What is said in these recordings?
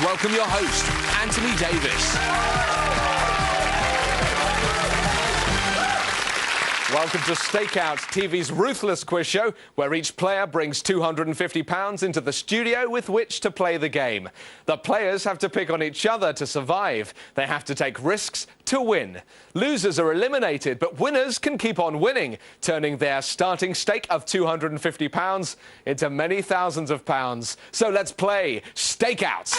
please welcome your host, Anthony Davis. Welcome to Stakeout, TV's ruthless quiz show, where each player brings £250 into the studio with which to play the game. The players have to pick on each other to survive. They have to take risks to win. Losers are eliminated, but winners can keep on winning, turning their starting stake of £250 into many thousands of pounds. So let's play Stakeout.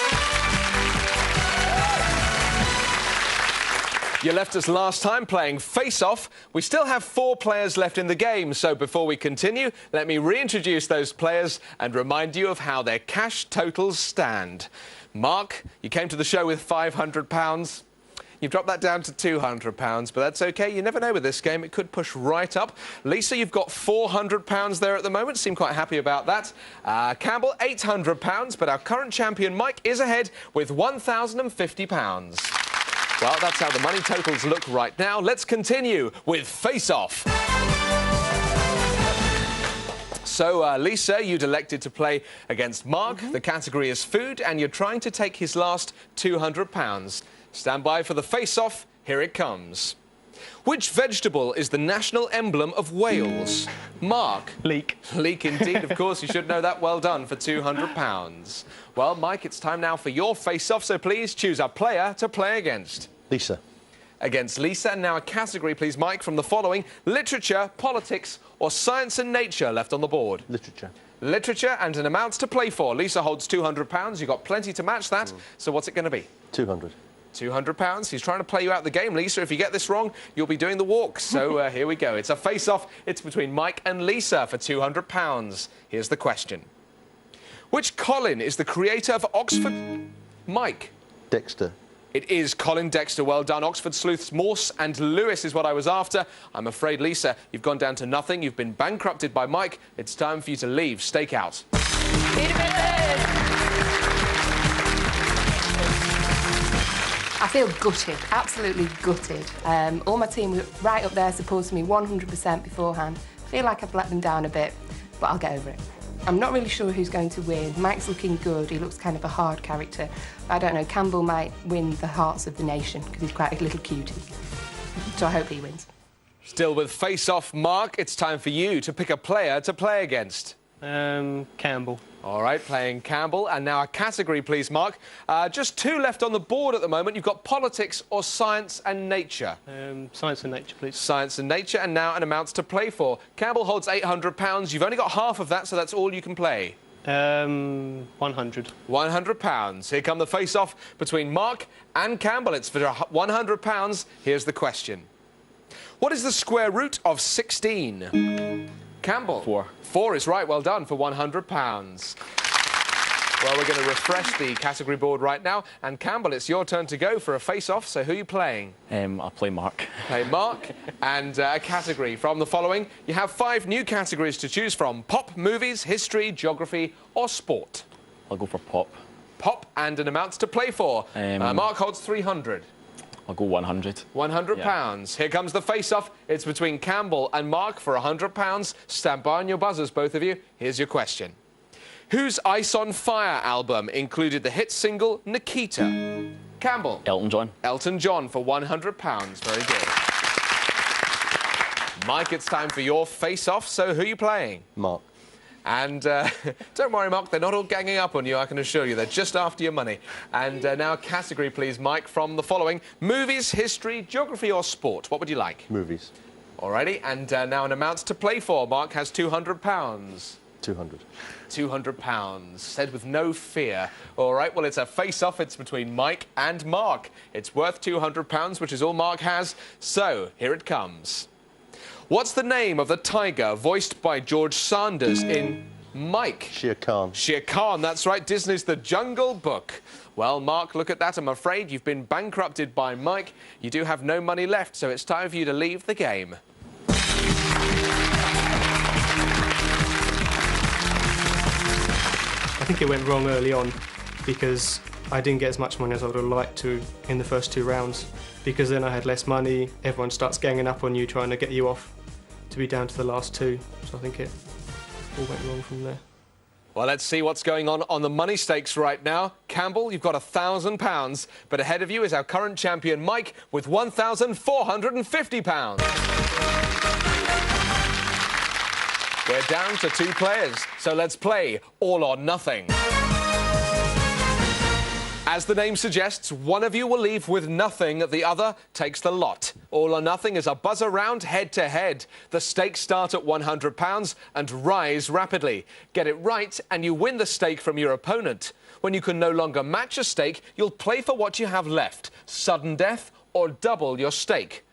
You left us last time playing face-off. We still have 4 players left in the game, so before we continue, let me reintroduce those players and remind you of how their cash totals stand. Mark, you came to the show with £500. You've dropped that down to £200, but that's OK. You never know with this game. It could push right up. Lisa, you've got £400 there at the moment. Seem quite happy about that. Campbell, £800, but our current champion, Mike, is ahead with £1,050. Well, that's how the money totals look right now. Let's continue with Face Off. So, Lisa, you'd elected to play against Mark. The category is food, and you're trying to take his last £200. Stand by for the Face Off. Here it comes. Which vegetable is the national emblem of Wales? Mark? Leek. Leek indeed, of course. You should know that. Well done for £200. Well, Mike, it's time now for your face-off, so please choose a player to play against. Lisa. Against Lisa. And now a category, please, Mike, from the following: literature, politics, or science and nature left on the board. Literature. Literature, and an amount to play for. Lisa holds £200. You've got plenty to match that. So what's it going to be? 200. £200. He's trying to play you out the game, Lisa. If you get this wrong, you'll be doing the walk. So here we go. It's a face-off. It's between Mike and Lisa for £200. Here's the question. Which Colin is the creator of Oxford... Mike? Dexter. It is Colin Dexter. Well done. Oxford sleuths Morse and Lewis is what I was after. I'm afraid, Lisa, you've gone down to nothing. You've been bankrupted by Mike. It's time for you to leave. Stakeout. I feel gutted, absolutely gutted. All my team were right up there supporting me 100% beforehand. I feel like I've let them down a bit, but I'll get over it. I'm not really sure who's going to win. Mike's looking good. He looks kind of a hard character. I don't know, Campbell might win the hearts of the nation because he's quite a little cutie. So I hope he wins. Still with face-off, Mark, it's time for you to pick a player to play against. Campbell. All right, playing Campbell. And now a category, please, Mark. Just 2 left on the board at the moment. You've got politics or science and nature. Science and nature, please. Science and nature, and now an amount to play for. Campbell holds £800. You've only got half of that, so that's all you can play. 100. £100. Here come the face-off between Mark and Campbell. It's for £100. Here's the question. What is the square root of 16? Campbell? 4. 4 is right. Well done for £100. Well, we're going to refresh the category board right now. And Campbell, it's your turn to go for a face-off. So who are you playing? I'll play Mark. Play Mark. And a category from the following. You have 5 new categories to choose from: pop, movies, history, geography, or sport. I'll go for pop. Pop, and an amount to play for. Mark holds 300. I'll go 100. £100. Yeah. Here comes the face-off. It's between Campbell and Mark for £100. Stand by on your buzzers, both of you. Here's your question. Whose Ice on Fire album included the hit single Nikita? Campbell? Elton John. Elton John for £100. Very good. Mike, it's time for your face-off. So who are you playing? Mark. And don't worry, Mark, they're not all ganging up on you, I can assure you. They're just after your money. And now a category, please, Mike, from the following: movies, history, geography, or sport. What would you like? Movies. Alrighty, and now an amount to play for. Mark has £200. 200. £200, said with no fear. All right, well, it's a face-off. It's between Mike and Mark. It's worth £200, which is all Mark has. So, here it comes. What's the name of the tiger voiced by George Sanders in Mike? Shere Khan. Shere Khan, that's right, Disney's The Jungle Book. Well, Mark, look at that. I'm afraid you've been bankrupted by Mike. You do have no money left, so it's time for you to leave the game. I think it went wrong early on because I didn't get as much money as I would have liked to in the first 2 rounds, because then I had less money, everyone starts ganging up on you trying to get you off to be down to the last 2, so I think it all went wrong from there. Well, let's see what's going on the money stakes right now. Campbell, you've got £1,000, but ahead of you is our current champion, Mike, with £1,450. We're down to 2 players, so let's play All or Nothing. As the name suggests, one of you will leave with nothing, the other takes the lot. All or Nothing is a buzzer round head-to-head. The stakes start at £100 and rise rapidly. Get it right and you win the stake from your opponent. When you can no longer match a stake, you'll play for what you have left, sudden death or double your stake.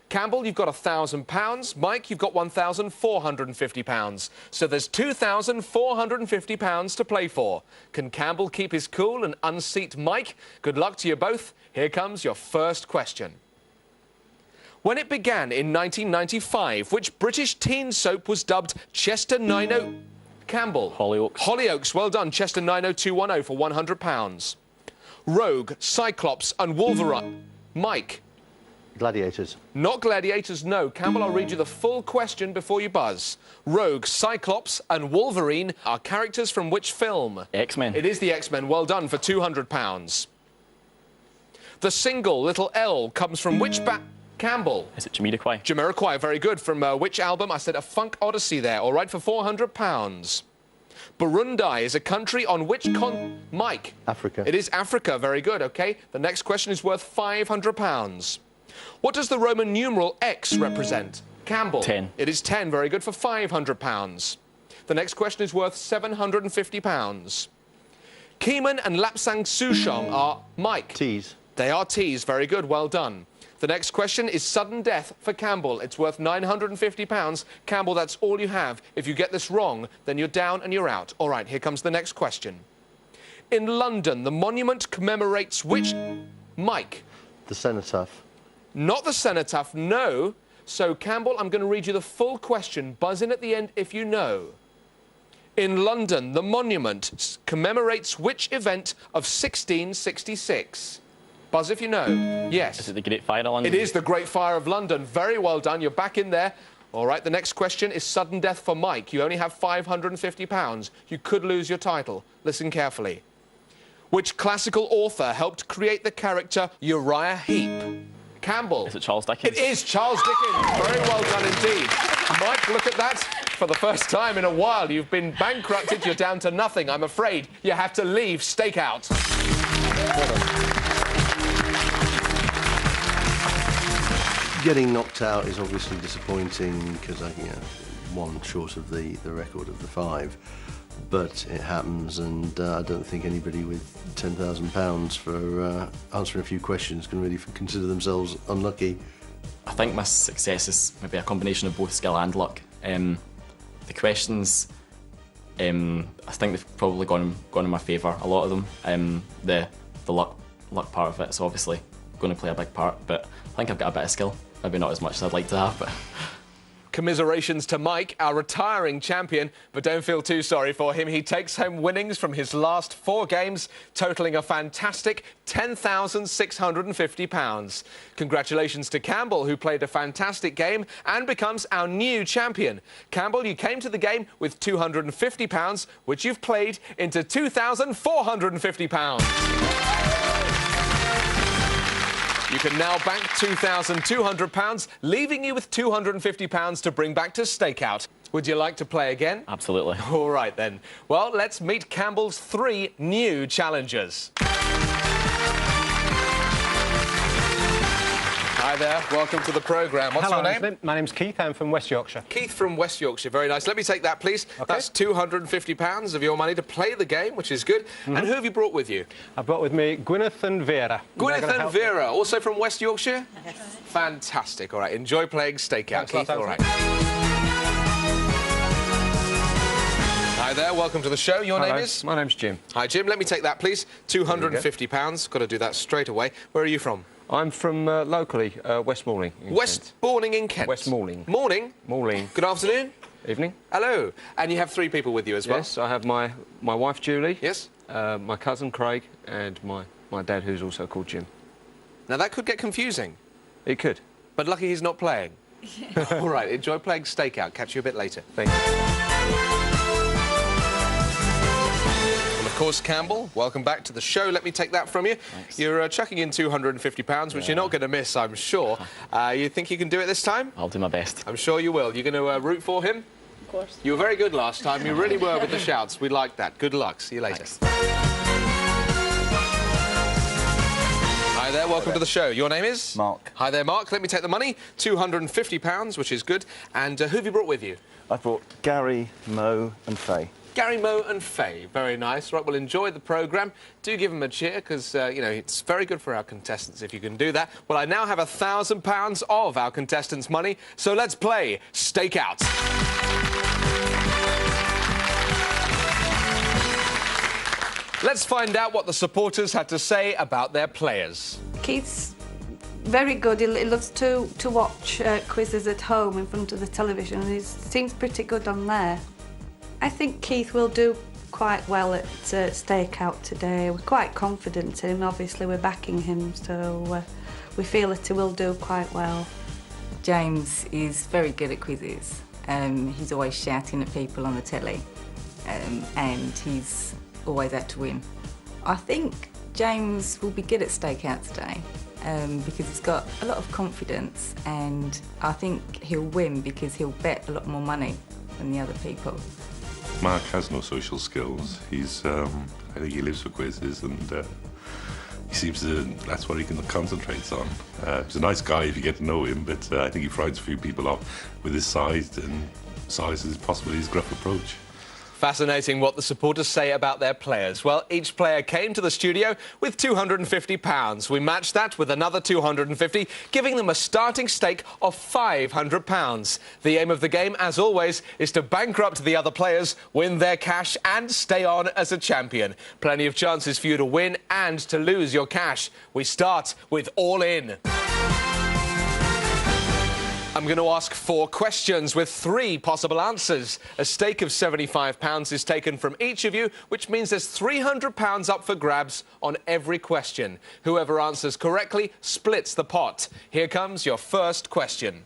Campbell, you've got £1,000. Mike, you've got £1,450. So there's £2,450 to play for. Can Campbell keep his cool and unseat Mike? Good luck to you both. Here comes your first question. When it began in 1995, which British teen soap was dubbed Chester 90... Campbell. Hollyoaks. Hollyoaks, well done. Chester 90210 for £100. Rogue, Cyclops and Wolverine. Mike. Gladiators. Not Gladiators, no. Campbell, I'll read you the full question before you buzz. Rogue, Cyclops and Wolverine are characters from which film? X-Men. It is the X-Men. Well done for £200. The single Little L comes from which Campbell? Is it Jamiroquai? Jamiroquai, very good. From which album? I said A Funk Odyssey there. All right, for £400. Burundi is a country on which Mike? Africa. It is Africa, very good, OK. The next question is worth £500. What does the Roman numeral X represent? Campbell. 10. It is 10, very good, for £500. The next question is worth £750. Keeman and Lapsang Souchong are Mike. T's. They are T's, very good, well done. The next question is sudden death for Campbell. It's worth £950. Campbell, that's all you have. If you get this wrong, then you're down and you're out. All right, here comes the next question. In London, the monument commemorates which... Mike. The cenotaph. Not the cenotaph, no. So, Campbell, I'm going to read you the full question. Buzz in at the end if you know. In London, the monument commemorates which event of 1666? Buzz if you know. Yes. Is it the Great Fire of London? It is the Great Fire of London. Very well done. You're back in there. All right, the next question is sudden death for Mike. You only have £550. You could lose your title. Listen carefully. Which classical author helped create the character Uriah Heep? Campbell. Is it Charles Dickens? It is Charles Dickens. Very well done indeed. Mike, look at that. For the first time in a while, you've been bankrupted. You're down to nothing. I'm afraid you have to leave Stakeout. Getting knocked out is obviously disappointing because I one short of the record of the 5. But it happens, and I don't think anybody with £10,000 for answering a few questions can really consider themselves unlucky. I think my success is maybe a combination of both skill and luck. The questions, I think they've probably gone in my favour, a lot of them. The luck part of it's obviously going to play a big part, but I think I've got a bit of skill. Maybe not as much as I'd like to have, but... Commiserations to Mike, our retiring champion, but don't feel too sorry for him. He takes home winnings from his last 4 games, totalling a fantastic £10,650. Congratulations to Campbell, who played a fantastic game and becomes our new champion. Campbell, you came to the game with £250, which you've played into £2,450. You can now bank £2,200, leaving you with £250 to bring back to Stakeout. Would you like to play again? Absolutely. All right, then. Well, let's meet Campbell's 3 new challengers. Hi there, welcome to the programme. What's your name? My name's Keith, I'm from West Yorkshire. Keith from West Yorkshire, very nice. Let me take that, please. Okay. That's £250 of your money to play the game, which is good. And who have you brought with you? I've brought with me Gwyneth and Vera. Gwyneth and Vera, also from West Yorkshire? Yes. Fantastic. All right, enjoy playing Stakeout, Keith. All right. Hi there, welcome to the show. Your name is? My name's Jim. Hi, Jim. Let me take that, please. £250. Got to do that straight away. Where are you from? I'm from locally, West Malling. Westmoreling in Kent. West Malling. Morning. Malling. Good afternoon. Evening. Hello. And you have 3 people with you as well? Yes, I have my wife, Julie. Yes. My cousin, Craig, and my dad, who's also called Jim. Now, that could get confusing. It could. But lucky he's not playing. All right, enjoy playing Stakeout. Catch you a bit later. Thank you. Of course, Campbell, welcome back to the show. Let me take that from you. Thanks. You're chucking in £250, which you're not going to miss, I'm sure. You think you can do it this time? I'll do my best. I'm sure you will. You're going to root for him? Of course. You were very good last time. You really were with the shouts. We like that. Good luck. See you later. Hi there, welcome to the show. Your name is? Mark. Hi there, Mark. Let me take the money. £250, which is good. And who have you brought with you? I brought Gary, Mo and Faye. Gary, Mo and Faye. Very nice. Right, well, enjoy the programme. Do give them a cheer, because, you know, it's very good for our contestants if you can do that. Well, I now have £1,000 of our contestants' money, so let's play Stake Out. Let's find out what the supporters had to say about their players. Keith's very good. He loves to watch quizzes at home in front of the television. He seems pretty good on there. I think Keith will do quite well at Stake Out today. We're quite confident in him. Obviously, we're backing him, so we feel that he will do quite well. James is very good at quizzes. He's always shouting at people on the telly, and he's always out to win. I think James will be good at Stake Out today because he's got a lot of confidence, and I think he'll win because he'll bet a lot more money than the other people. Mark has no social skills. He's, I think he lives for quizzes, and he seems to, that's what he concentrates on. He's a nice guy if you get to know him, but I think he frightens a few people off with his size, and size is possibly his gruff approach. Fascinating what the supporters say about their players. Well, each player came to the studio with £250. We matched that with another £250, giving them a starting stake of £500. The aim of the game, as always, is to bankrupt the other players, win their cash and stay on as a champion. Plenty of chances for you to win and to lose your cash. We start with All In. I'm going to ask 4 questions with 3 possible answers. A stake of £75 is taken from each of you, which means there's £300 up for grabs on every question. Whoever answers correctly splits the pot. Here comes your first question.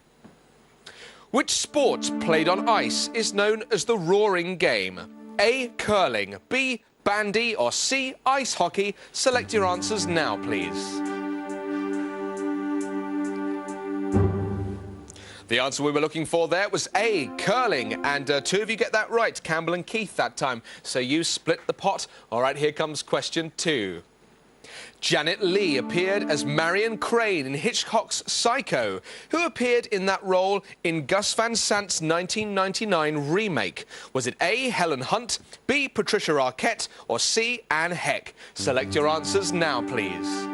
Which sport played on ice is known as the roaring game? A. Curling, B. Bandy, or C. Ice hockey? Select your answers now, please. The answer we were looking for there was A, curling, and 2 of you get that right, Campbell and Keith that time, so you split the pot. All right, here comes question 2. Janet Leigh appeared as Marion Crane in Hitchcock's Psycho. Who appeared in that role in Gus Van Sant's 1999 remake? Was it A, Helen Hunt, B, Patricia Arquette, or C, Anne Heck? Select your answers now, please.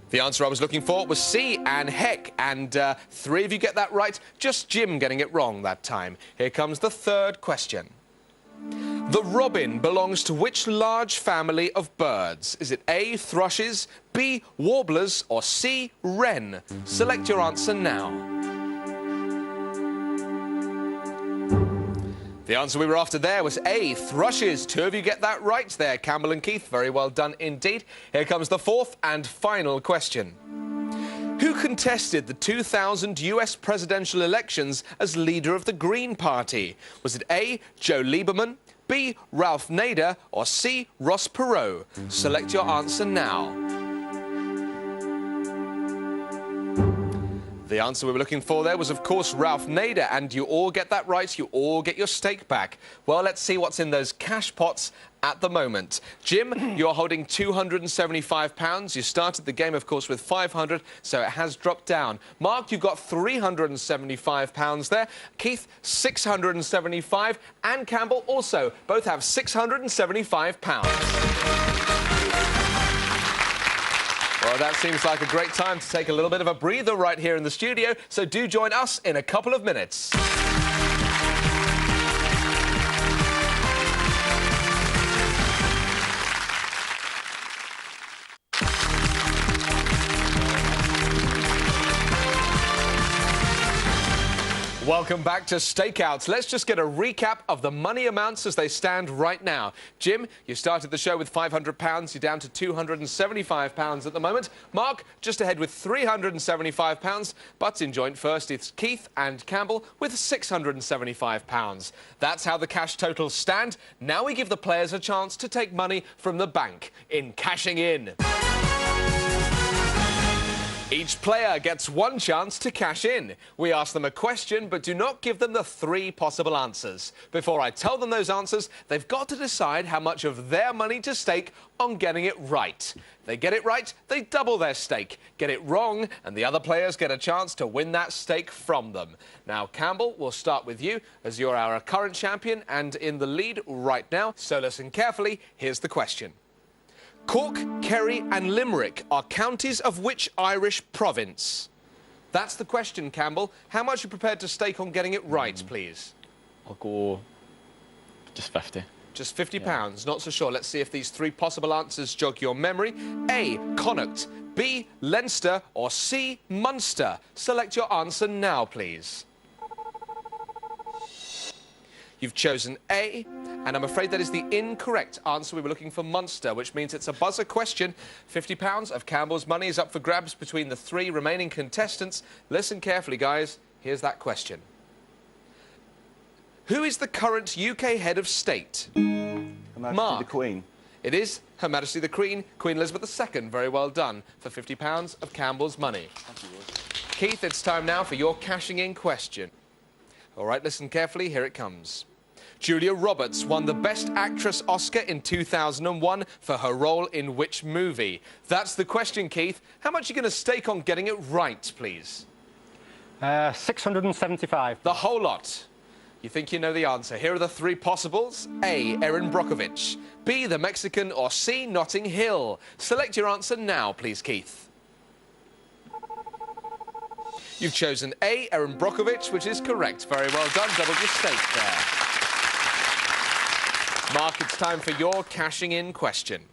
The answer I was looking for was C, Anne Heck, and 3 of you get that right, just Jim getting it wrong that time. Here comes the third question. The robin belongs to which large family of birds? Is it A, thrushes, B, warblers, or C, wren? Select your answer now. The answer we were after there was A, thrushes. 2 of you get that right there, Campbell and Keith. Very well done indeed. Here comes the 4th and final question. Who contested the 2000 US presidential elections as leader of the Green Party? Was it A, Joe Lieberman, B, Ralph Nader, or C, Ross Perot? Select your answer now. The answer we were looking for there was, of course, Ralph Nader, and you all get that right. You all get your stake back. Well, let's see what's in those cash pots at the moment. Jim, you're holding £275. You started the game, of course, with £500, so it has dropped down. Mark, you got £375 there. Keith, £675, and Campbell also both have £675. Well, that seems like a great time to take a little bit of a breather right here in the studio, so do join us in a couple of minutes. Welcome back to Stakeouts. Let's just get a recap of the money amounts as they stand right now. Jim, you started the show with £500. You're down to £275 at the moment. Mark, just ahead with £375. But in joint first, it's Keith and Campbell with £675. That's how the cash totals stand. Now we give the players a chance to take money from the bank in Cashing In. Each player gets one chance to cash in. We ask them a question, but do not give them the 3 possible answers. Before I tell them those answers, they've got to decide how much of their money to stake on getting it right. If they get it right, they double their stake. Get it wrong, and the other players get a chance to win that stake from them. Now, Campbell, we'll start with you, as you're our current champion and in the lead right now. So listen carefully. Here's the question. Cork, Kerry and Limerick are counties of which Irish province? That's the question, Campbell. How much are you prepared to stake on getting it right, please? I'll go just 50. Just £50, not so sure. Let's see if these 3 possible answers jog your memory. A, Connacht, B, Leinster or C, Munster. Select your answer now, please. You've chosen A, and I'm afraid that is the incorrect answer. We were looking for Munster, which means it's a buzzer question. £50 of Campbell's money is up for grabs between the 3 remaining contestants. Listen carefully, guys. Here's that question. Who is the current UK head of state? Her Majesty the Queen. It is Her Majesty the Queen, Queen Elizabeth II. Very well done for £50 of Campbell's money. Thank you, Roy. Keith, it's time now for your cashing in question. All right, listen carefully. Here it comes. Julia Roberts won the Best Actress Oscar in 2001 for her role in which movie? That's the question, Keith. How much are you going to stake on getting it right, please? 675. The whole lot. You think you know the answer. Here are the 3 possibles. A, Erin Brockovich. B, the Mexican. Or C, Notting Hill. Select your answer now, please, Keith. You've chosen A, Erin Brockovich, which is correct. Very well done. Doubled your stake there. Mark, it's time for your cashing in question.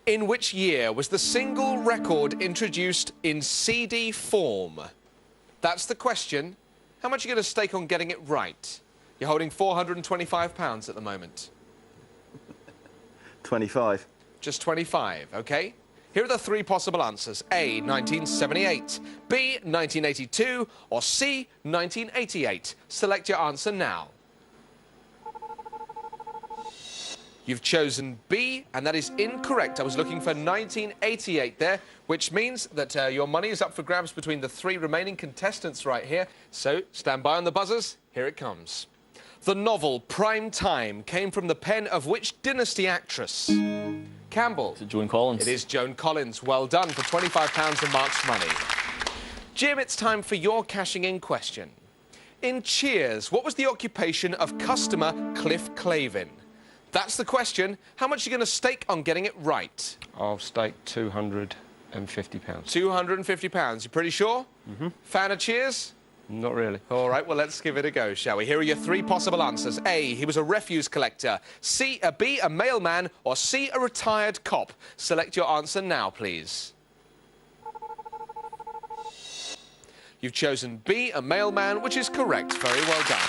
In which year was the single record introduced in CD form? That's the question. How much are you going to stake on getting it right? You're holding £425 at the moment. 25. Just 25, OK? Here are the 3 possible answers. A, 1978, B, 1982, or C, 1988. Select your answer now. You've chosen B, and that is incorrect. I was looking for 1988 there, which means that your money is up for grabs between the 3 remaining contestants right here. So, stand by on the buzzers. Here it comes. The novel Prime Time came from the pen of which dynasty actress? Campbell. Is it Joan Collins? It is Joan Collins. Well done for £25 of Mark's money. Jim, it's time for your cashing in question. In Cheers, what was the occupation of customer Cliff Clavin? That's the question. How much are you going to stake on getting it right? I'll stake £250. £250. You pretty sure? Mm-hmm. Fan of Cheers? Not really. All right, well, let's give it a go, shall we? Here are your 3 possible answers. A, he was a refuse collector. B, a mailman. Or C, a retired cop. Select your answer now, please. You've chosen B, a mailman, which is correct. Very well done.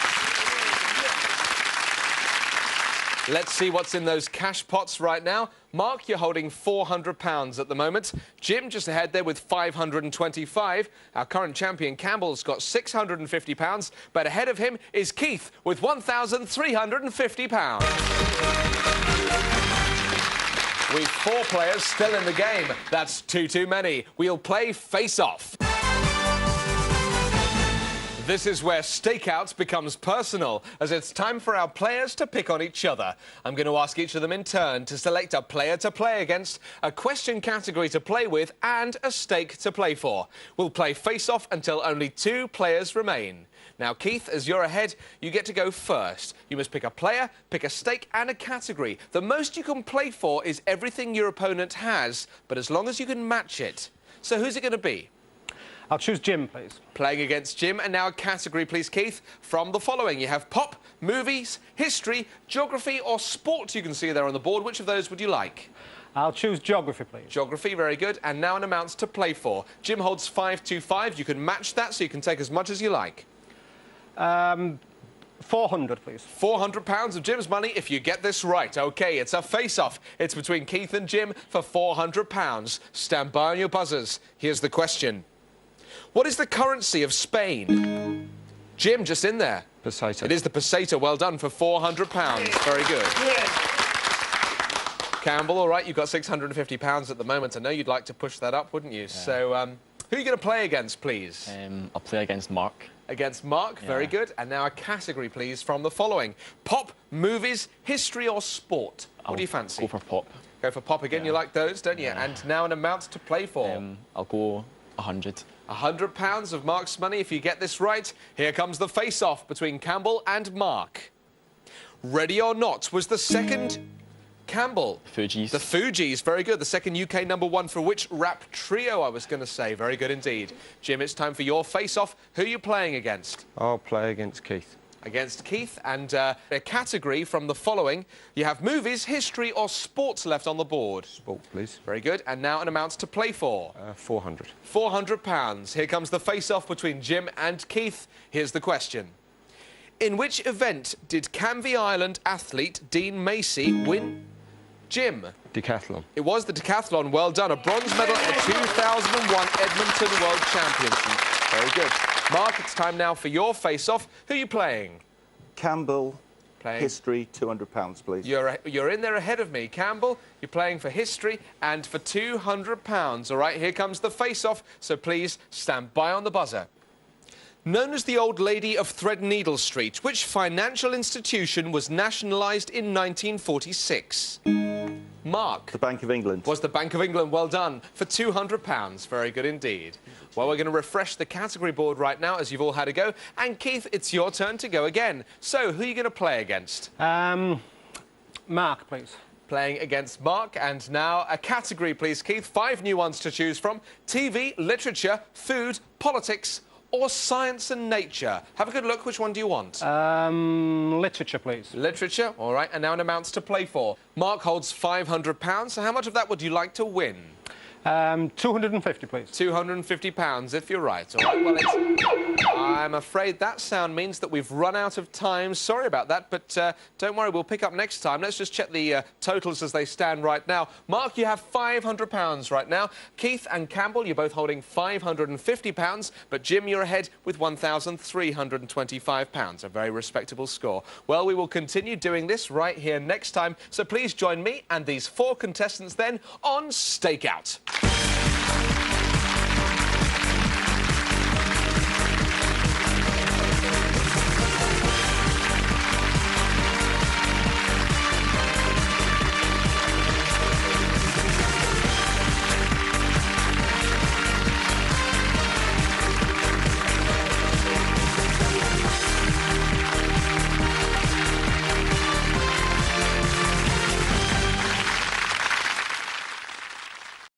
Let's see what's in those cash pots right now. Mark, you're holding £400 at the moment. Jim just ahead there with £525. Our current champion Campbell's got £650, but ahead of him is Keith with £1,350. We've 4 players still in the game. That's 2 too many. We'll play face-off. This is where Stakeouts becomes personal, as it's time for our players to pick on each other. I'm going to ask each of them in turn to select a player to play against, a question category to play with, and a stake to play for. We'll play face-off until only 2 players remain. Now, Keith, as you're ahead, you get to go first. You must pick a player, pick a stake and a category. The most you can play for is everything your opponent has, but as long as you can match it. So who's it going to be? I'll choose Jim, please. Playing against Jim. And now a category, please, Keith, from the following. You have pop, movies, history, geography or sport you can see there on the board. Which of those would you like? I'll choose geography, please. Geography, very good. And now an amounts to play for. Jim holds 525. You can match that, so you can take as much as you like. 400, please. £400 of Jim's money if you get this right. OK, it's a face-off. It's between Keith and Jim for £400. Stand by on your buzzers. Here's the question. What is the currency of Spain? Jim, just in there. Peseta. It is the peseta. Well done for £400. Very good. Campbell, all right, you've got £650 at the moment. I know you'd like to push that up, wouldn't you? Yeah. So, who are you going to play against, please? I'll play against Mark. Against Mark, yeah. Very good. And now a category, please, from the following. Pop, movies, history or sport? What do you fancy? Go for pop. Go for pop again, you like those, don't you? And now an amount to play for. I'll go 100. £100 of Mark's money if you get this right. Here comes the face-off between Campbell and Mark. Ready or Not was the second... Campbell. Fugees. The Fugees, very good. The second UK #1 for which rap trio, I was going to say. Very good indeed. Jim, it's time for your face-off. Who are you playing against? I'll play against Keith. Against Keith, and a category from the following. You have movies, history or sports left on the board. Sport, please. Very good. And now an amount to play for. 400. £400. Here comes the face-off between Jim and Keith. Here's the question. In which event did Canvey Island athlete Dean Macy win? Jim. Decathlon. It was the decathlon. Well done. A bronze medal at the 2001 Edmonton World Championship. Very good. Mark, it's time now for your face-off. Who are you playing? Campbell. Playing. History, £200, please. You're in there ahead of me. Campbell, you're playing for history and for £200. All right, here comes the face-off, so please stand by on the buzzer. Known as the Old Lady of Threadneedle Street, which financial institution was nationalised in 1946? Mark. The Bank of England. Was the Bank of England. Well done. For £200. Very good indeed. Well, we're going to refresh the category board right now, as you've all had a go. And, Keith, it's your turn to go again. So, who are you going to play against? Mark, please. Playing against Mark. And now a category, please, Keith. 5 new ones to choose from. TV, literature, food, politics or science and nature. Have a good look. Which one do you want? Literature, please. Literature. All right. And now an amounts to play for. Mark holds £500. So how much of that would you like to win? 250, please. £250, if you're right. All right, well, I'm afraid that sound means that we've run out of time. Sorry about that, but don't worry, we'll pick up next time. Let's just check the totals as they stand right now. Mark, you have £500 right now. Keith and Campbell, you're both holding £550, but Jim, you're ahead with £1,325. A very respectable score. Well, we will continue doing this right here next time, so please join me and these 4 contestants then on Stakeout.